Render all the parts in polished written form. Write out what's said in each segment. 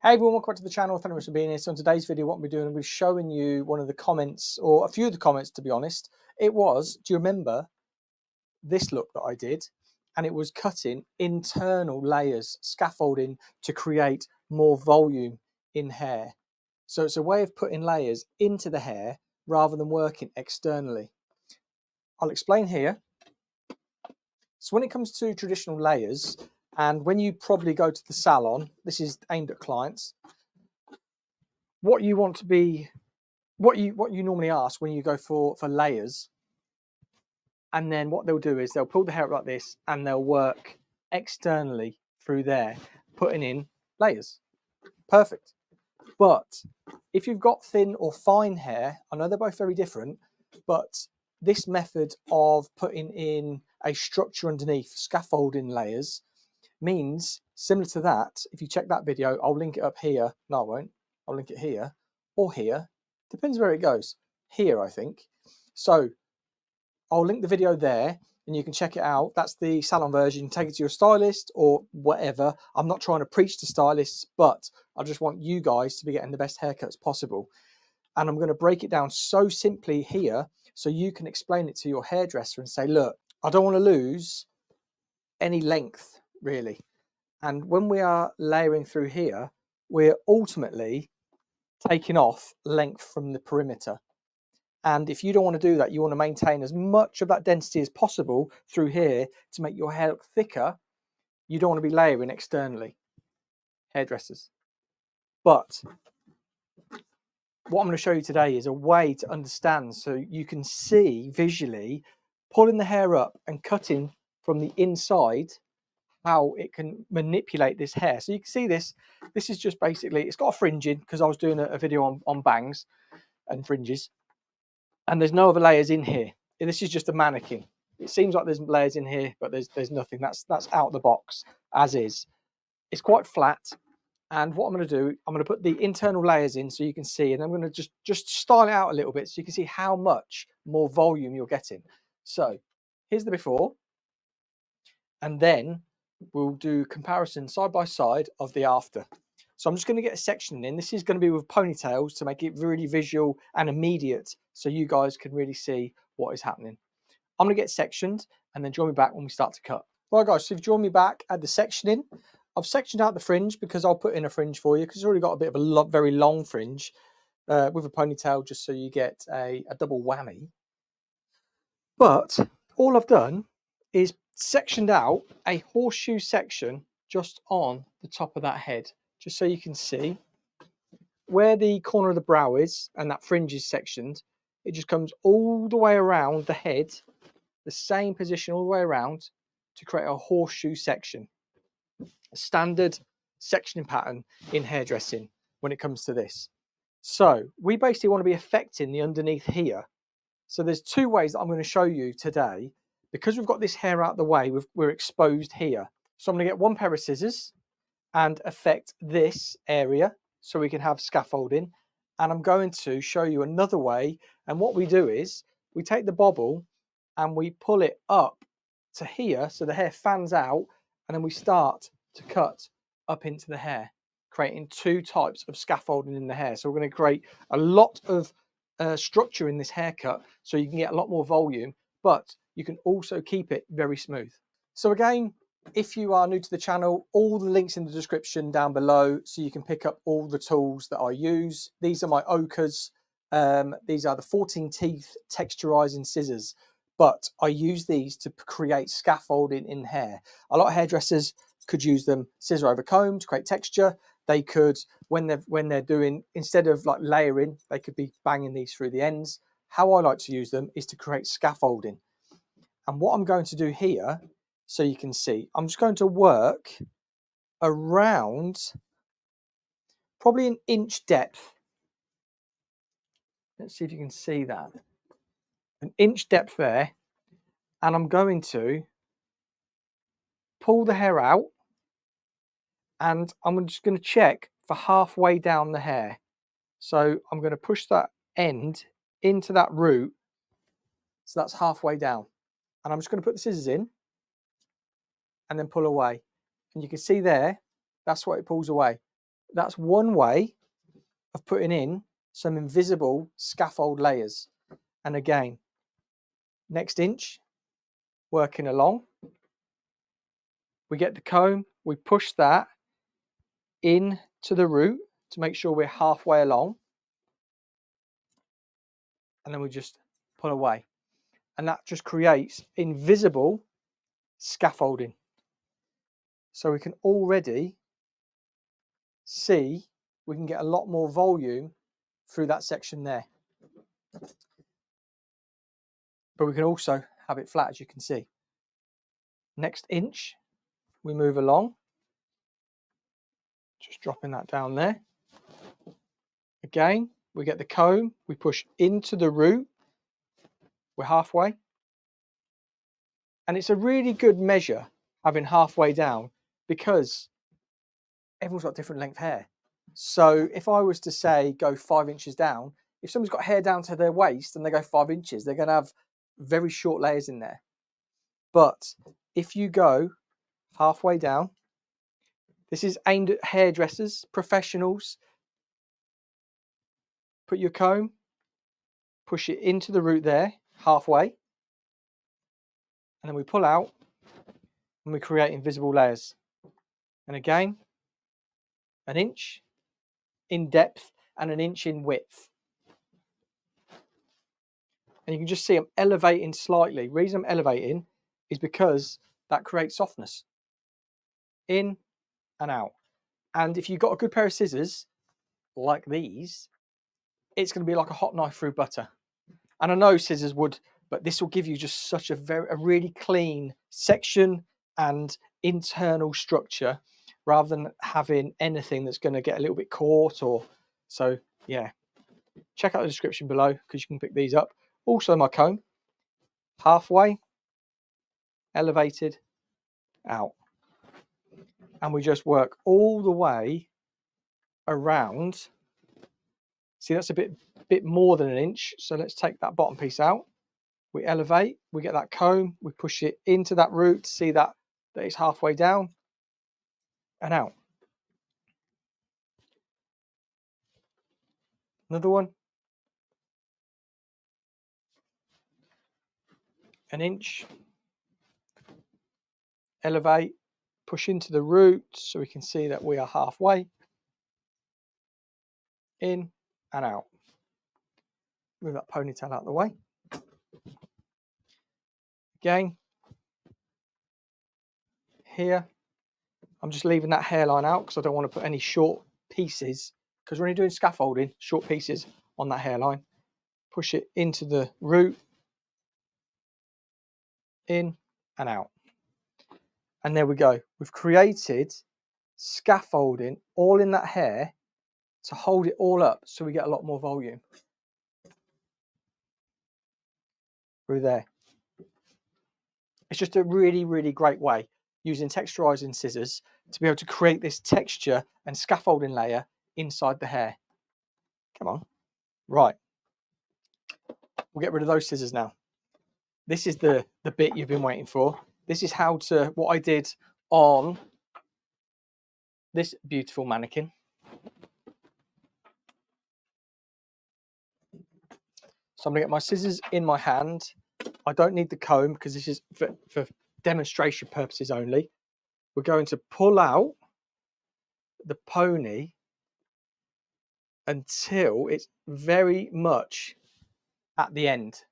Hey everyone, welcome back to the channel. Thank you for being here. So in today's video, what we're doing, we're showing you one of the comments, or a few of the comments to be honest. It was, do you remember this look that I did? And it was cutting internal layers, scaffolding to create more volume in hair. So it's a way of putting layers into the hair rather than working externally. I'll explain here. So when it comes to traditional layers, and when you probably go to the salon, this is aimed at clients, what you want to be, what you normally ask when you go for layers, and then what they'll do is they'll pull the hair up like this and they'll work externally through there, putting in layers. Perfect. But if you've got thin or fine hair, I know they're both very different, but this method of putting in a structure underneath, scaffolding layers, means similar to that. If you check that video, I'll link it up here. No, I won't. I'll link it here or here. Depends where it goes. Here, I think. So I'll link the video there and you can check it out. That's the salon version. Take it to your stylist or whatever. I'm not trying to preach to stylists, but I just want you guys to be getting the best haircuts possible. And I'm going to break it down so simply here so you can explain it to your hairdresser and say, look, I don't want to lose any length really. And when we are layering through here, we're ultimately taking off length from the perimeter. And if you don't want to do that, you want to maintain as much of that density as possible through here to make your hair look thicker. You don't want to be layering externally, hairdressers. But what I'm going to show you today is a way to understand so you can see visually pulling the hair up and cutting from the inside how it can manipulate this hair. So you can see this is just basically, it's got a fringe in because I was doing a video on bangs and fringes, and there's no other layers in here. This is just a mannequin. It seems like there's layers in here, but there's nothing. That's out the box as is. It's quite flat, and what I'm going to do, I'm going to put the internal layers in so you can see, and I'm going to just style it out a little bit so you can see how much more volume you're getting. So here's the before, and then we'll do comparison side by side of the after. So I'm just going to get a section in. This is going to be with ponytails to make it really visual and immediate so you guys can really see what is happening. I'm going to get sectioned and then join me back when we start to cut. Right guys, so if you join me back at the sectioning, I've sectioned out the fringe because I'll put in a fringe for you because it's already got a bit of a very long fringe with a ponytail just so you get a double whammy. But all I've done is sectioned out a horseshoe section just on the top of that head, just so you can see where the corner of the brow is and that fringe is sectioned. It just comes all the way around the head, the same position all the way around to create a horseshoe section. A standard sectioning pattern in hairdressing when it comes to this. So we basically want to be affecting the underneath here. So there's two ways that I'm going to show you today. Because we've got this hair out of the way, we're exposed here. So I'm going to get one pair of scissors and affect this area so we can have scaffolding. And I'm going to show you another way. And what we do is we take the bobble and we pull it up to here so the hair fans out, and then we start to cut up into the hair, creating two types of scaffolding in the hair. So we're going to create a lot of structure in this haircut so you can get a lot more volume, but you can also keep it very smooth. So again, if you are new to the channel, all the links in the description down below so you can pick up all the tools that I use. These are my ochres. These are the 14 teeth texturizing scissors, but I use these to create scaffolding in hair. A lot of hairdressers could use them scissor over comb to create texture. They could, when they're doing, instead of like layering, they could be banging these through the ends. How I like to use them is to create scaffolding. And what I'm going to do here, so you can see, I'm just going to work around probably an inch depth. Let's see if you can see that. An inch depth there. And I'm going to pull the hair out, and I'm just going to check for halfway down the hair. So I'm going to push that end into that root. So that's halfway down. And I'm just going to put the scissors in and then pull away. And you can see there, that's what it pulls away. that's one way of putting in some invisible scaffold layers. And again, next inch, working along, we get the comb, we push that in to the root to make sure we're halfway along, and then we just pull away, and that just creates invisible scaffolding. So we can already see we can get a lot more volume through that section there, but we can also have it flat, as you can see. Next inch, we move along, just dropping that down there. Again, we get the comb, we push into the root, we're halfway, and it's a really good measure having halfway down, because everyone's got different length hair. So if I was to say go 5 inches down, if someone's got hair down to their waist and they go 5 inches, they're going to have very short layers in there. But if you go halfway down, this is aimed at hairdressers, professionals. Put your comb, push it into the root there, halfway, and then we pull out and we create invisible layers. And again, an inch in depth and an inch in width. And you can just see I'm elevating slightly. The reason I'm elevating is because that creates softness. In and out. And if you've got a good pair of scissors, like these, it's going to be like a hot knife through butter. And I know scissors would, but this will give you just such a really clean section and internal structure, rather than having anything that's going to get a little bit caught. Or so, yeah. Check out the description below, because you can pick these up. Also my comb, halfway, elevated, out, and we just work all the way around. See, that's a bit more than an inch, so let's take that bottom piece out. We elevate, we get that comb, we push it into that root to see that it's halfway down and out. Another one, an inch, elevate, push into the root so we can see that we are halfway, in and out. Move that ponytail out of the way. Again, here, I'm just leaving that hairline out because I don't want to put any short pieces, because when you're doing scaffolding, short pieces on that hairline. Push it into the root, in and out. And there we go. We've created scaffolding all in that hair to hold it all up, so we get a lot more volume through there. It's just a really, really great way, using texturizing scissors, to be able to create this texture and scaffolding layer inside the hair. Come on. Right. We'll get rid of those scissors now. This is the bit you've been waiting for. This is what I did on this beautiful mannequin. So I'm going to get my scissors in my hand. I don't need the comb because this is for demonstration purposes only. We're going to pull out the pony until it's very much at the end.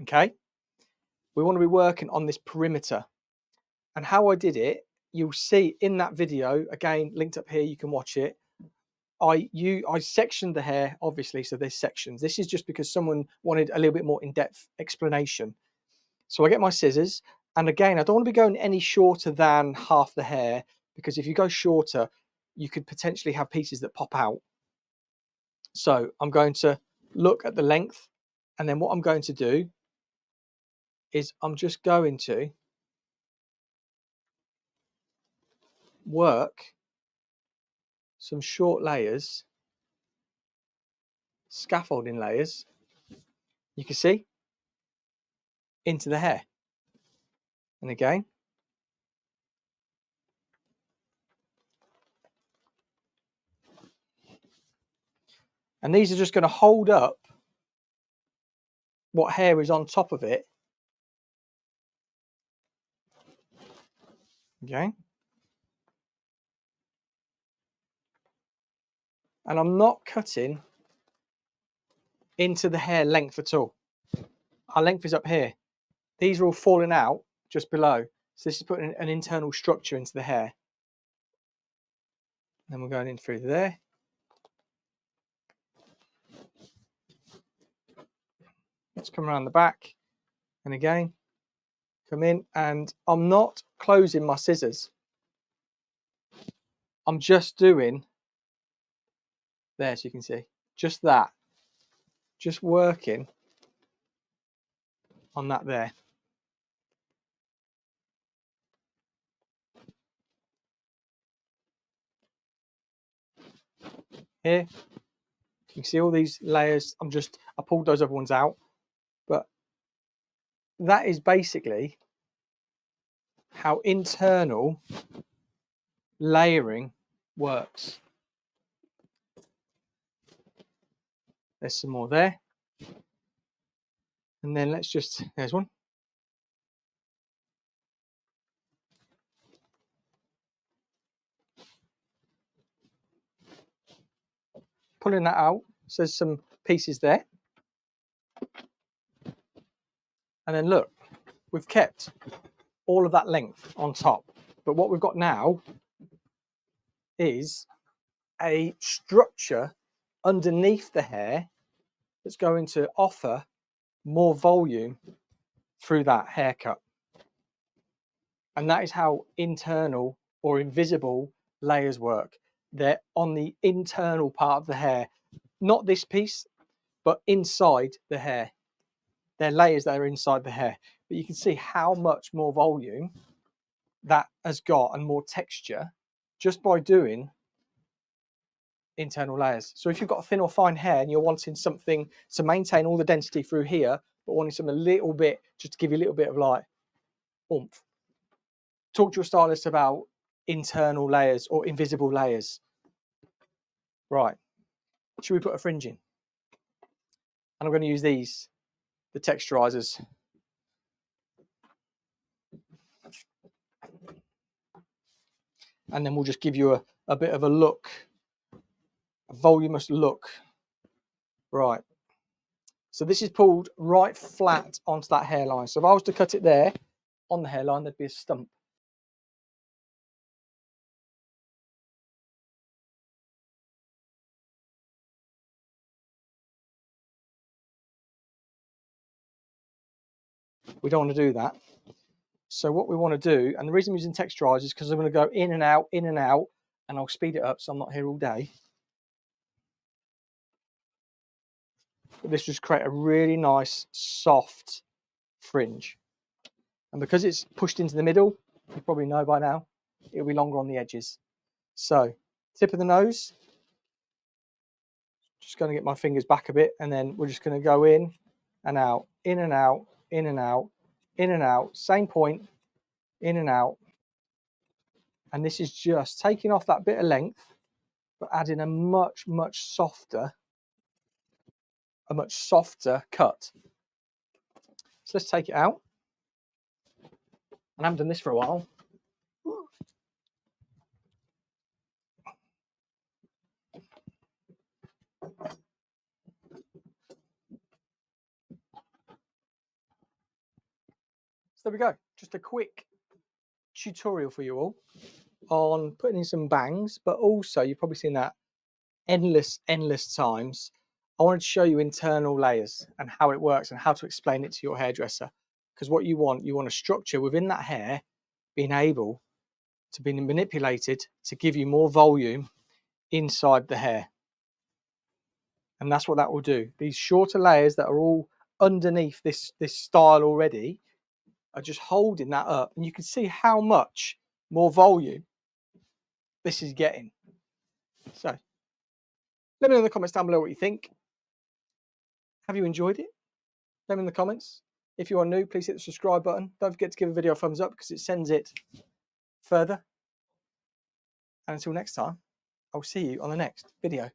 Okay? We want to be working on this perimeter. And how I did it, you'll see in that video, again, linked up here, you can watch it. I sectioned the hair, obviously, so there's sections. This is just because someone wanted a little bit more in-depth explanation. So I get my scissors, and again, I don't want to be going any shorter than half the hair, because if you go shorter, you could potentially have pieces that pop out. So I'm going to look at the length, and then what I'm going to do is I'm just going to work some short layers, scaffolding layers, you can see, into the hair. And again, And these are just going to hold up what hair is on top of it. Okay. And I'm not cutting into the hair length at all. Our length is up here. These are all falling out just below. So this is putting an internal structure into the hair. Then we're going in through there. Let's come around the back. And again, come in, and I'm not closing my scissors. I'm just doing there, so you can see, just that. Just working on that there. Here, you can see all these layers. I pulled those other ones out, but that is basically how internal layering works. There's some more there. And then there's one. Pulling that out, so there's some pieces there. And then look, we've kept all of that length on top. But what we've got now is a structure underneath the hair that's going to offer more volume through that haircut. And that is how internal or invisible layers work. They're on the internal part of the hair, not this piece, but inside the hair. They're layers that are inside the hair. But you can see how much more volume that has got and more texture just by doing internal layers. So if you've got thin or fine hair and you're wanting something to maintain all the density through here, but wanting something a little bit, just to give you a little bit of like oomph, talk to your stylist about internal layers or invisible layers. Right, should we put a fringe in? And I'm going to use these, the texturizers. And then we'll just give you a bit of a look, a voluminous look. Right, so this is pulled right flat onto that hairline. So if I was to cut it there on the hairline, there'd be a stump. We don't want to do that. So what we want to do, and the reason I'm using texturizers is because I'm going to go in and out, and I'll speed it up so I'm not here all day. But this just create a really nice, soft fringe. And because it's pushed into the middle, you probably know by now, it'll be longer on the edges. So, tip of the nose, just going to get my fingers back a bit, and then we're just going to go in and out, in and out, in and out, in and out, same point, in and out. And this is just taking off that bit of length, but adding a much softer cut. So let's take it out. And I haven't done this for a while. So there we go. Just a quick tutorial for you all on putting in some bangs, but also you've probably seen that endless times. I wanted to show you internal layers and how it works and how to explain it to your hairdresser. Because what you want a structure within that hair being able to be manipulated to give you more volume inside the hair. And that's what that will do. These shorter layers that are all underneath this style already are just holding that up. And you can see how much more volume this is getting. So let me know in the comments down below what you think. Have you enjoyed it? Let me know in the comments. If you are new, please hit the subscribe button. Don't forget to give the video a thumbs up because it sends it further. And until next time, I'll see you on the next video.